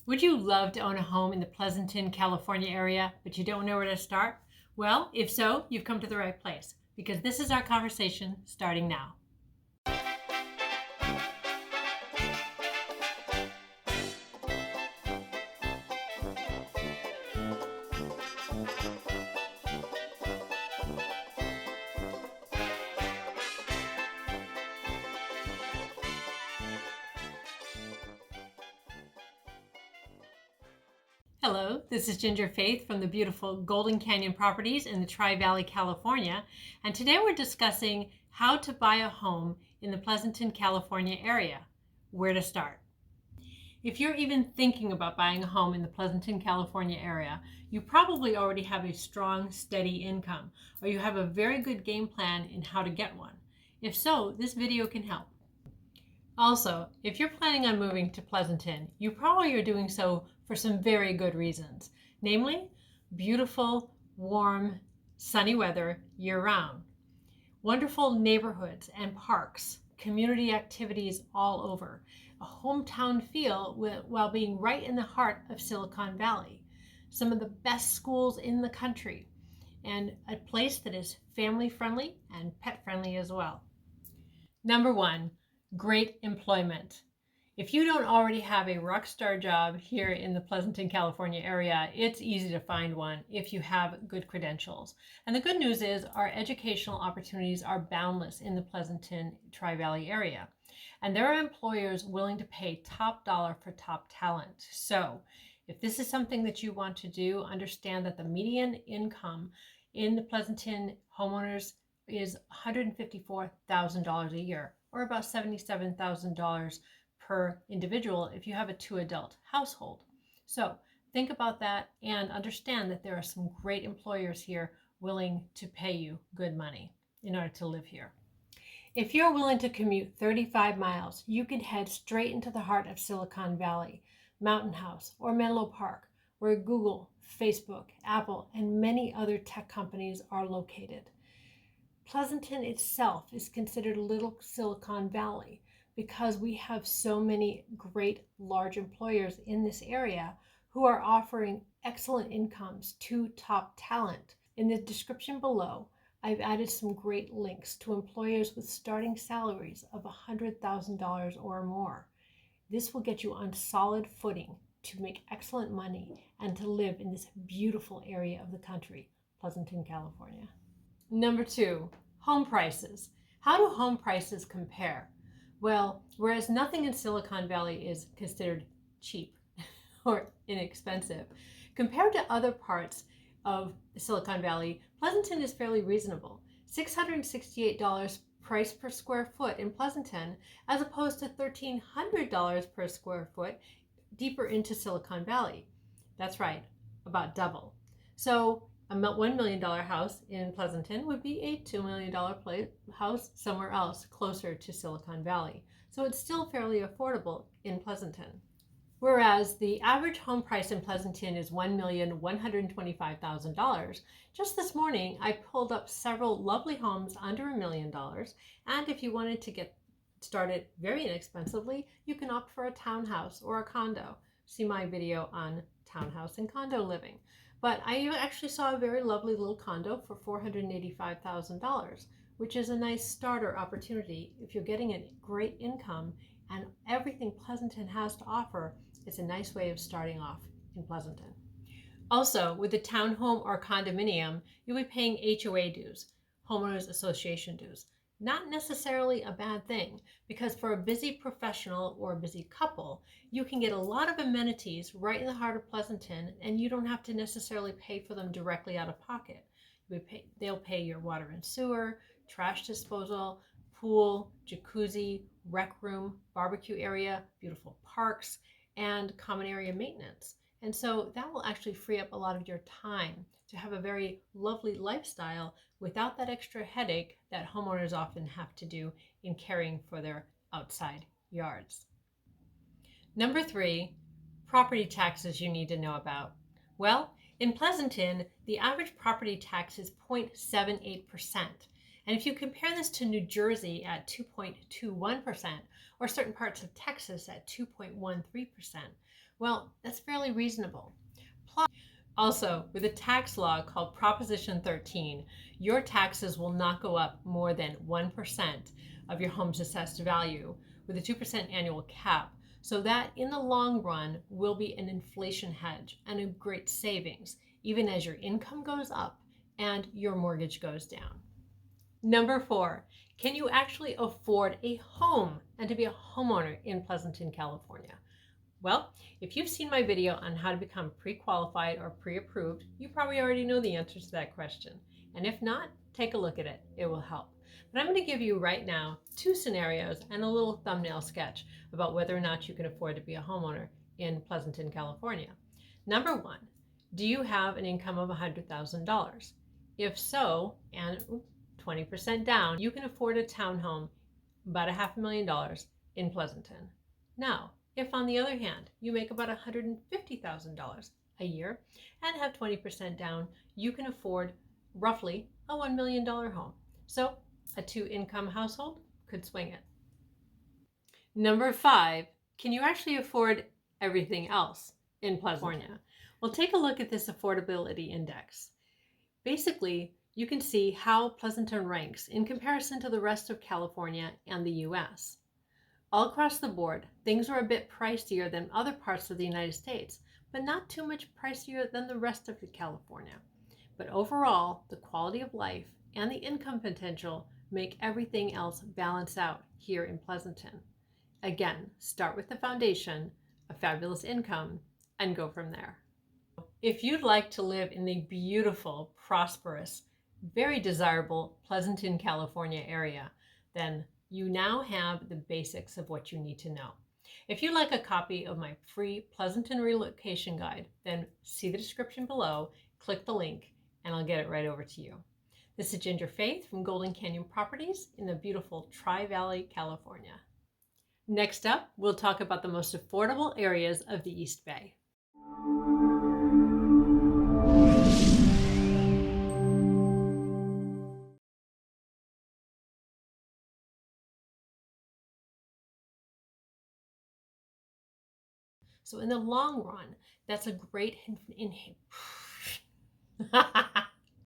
Would you love to own a home in the Pleasanton, California area, but you don't know where to start? Well, if so, you've come to the right place because this is our conversation starting now. Hello, this is Ginger Faith from the beautiful Golden Canyon Properties in the Tri-Valley, California, and today we're discussing how to buy a home in the Pleasanton, California area. Where to start? If you're even thinking about buying a home in the Pleasanton, California area, you probably already have a strong, steady income, or you have a very good game plan in how to get one. If so, this video can help. Also, if you're planning on moving to Pleasanton, you probably are doing so for some very good reasons, namely beautiful, warm, sunny weather year-round, wonderful neighborhoods and parks, community activities all over, a hometown feel while being right in the heart of Silicon Valley, some of the best schools in the country, and a place that is family-friendly and pet-friendly as well. Number one, great employment. If you don't already have a rock star job here in the Pleasanton, California area, it's easy to find one if you have good credentials. And the good news is our educational opportunities are boundless in the Pleasanton Tri-Valley area. And there are employers willing to pay top dollar for top talent. So if this is something that you want to do, understand that the median income in the Pleasanton homeowners is $154,000 a year, or about $77,000 per individual if you have a 2-adult household. So think about that and understand that there are some great employers here willing to pay you good money in order to live here. If you're willing to commute 35 miles, you can head straight into the heart of Silicon Valley, Mountain House, or Menlo Park, where Google, Facebook, Apple, and many other tech companies are located. Pleasanton itself is considered Little Silicon Valley because we have so many great large employers in this area who are offering excellent incomes to top talent. In the description below, I've added some great links to employers with starting salaries of $100,000 or more. This will get you on solid footing to make excellent money and to live in this beautiful area of the country, Pleasanton, California. Number two, home prices. How do home prices compare? Well, whereas nothing in Silicon Valley is considered cheap or inexpensive, compared to other parts of Silicon Valley, Pleasanton is fairly reasonable. $668 price per square foot in Pleasanton, as opposed to $1,300 per square foot deeper into Silicon Valley. That's right, about double. So a $1 million house in Pleasanton would be a $2 million house somewhere else closer to Silicon Valley. So it's still fairly affordable in Pleasanton. Whereas the average home price in Pleasanton is $1,125,000. Just this morning, I pulled up several lovely homes under $1 million. And if you wanted to get started very inexpensively, you can opt for a townhouse or a condo. See my video on townhouse and condo living. But I actually saw a very lovely little condo for $485,000, which is a nice starter opportunity. If you're getting a great income and everything Pleasanton has to offer, it's a nice way of starting off in Pleasanton. Also, with a townhome or condominium, you'll be paying HOA dues, homeowners association dues. Not necessarily a bad thing, because for a busy professional or a busy couple, you can get a lot of amenities right in the heart of Pleasanton, and you don't have to necessarily pay for them directly out of pocket. They'll pay your water and sewer, trash disposal, pool, jacuzzi, rec room, barbecue area, beautiful parks, and common area maintenance. And so that will actually free up a lot of your time to have a very lovely lifestyle without that extra headache that homeowners often have to do in caring for their outside yards. Number three, property taxes you need to know about. Well, in Pleasanton, the average property tax is 0.78%. And if you compare this to New Jersey at 2.21%, or certain parts of Texas at 2.13%, Well, that's fairly reasonable. Plus, also, with a tax law called Proposition 13, your taxes will not go up more than 1% of your home's assessed value with a 2% annual cap. So that in the long run will be an inflation hedge and a great savings, even as your income goes up and your mortgage goes down. Number 4, can you actually afford a home and to be a homeowner in Pleasanton, California? Well, if you've seen my video on how to become pre-qualified or pre-approved, you probably already know the answer to that question. And if not, take a look at it. It will help. But I'm going to give you right now 2 scenarios and a little thumbnail sketch about whether or not you can afford to be a homeowner in Pleasanton, California. Number 1, do you have an income of $100,000? If so, and 20% down, you can afford a townhome about $500,000 in Pleasanton. Now, if on the other hand, you make about $150,000 a year and have 20% down, you can afford roughly a $1 million home. So a 2-income household could swing it. Number 5, can you actually afford everything else in Pleasanton? Well, take a look at this affordability index. Basically, you can see how Pleasanton ranks in comparison to the rest of California and the US. All across the board, things are a bit pricier than other parts of the United States, but not too much pricier than the rest of California. But overall, the quality of life and the income potential make everything else balance out here in Pleasanton. Again, start with the foundation, a fabulous income, and go from there. If you'd like to live in the beautiful, prosperous, very desirable Pleasanton, California area, then you now have the basics of what you need to know. If you'd like a copy of my free Pleasanton relocation guide, then see the description below, click the link, and I'll get it right over to you. This is Ginger Faith from Golden Canyon Properties in the beautiful Tri-Valley, California. Next up, we'll talk about the most affordable areas of the East Bay. So in the long run, that's a great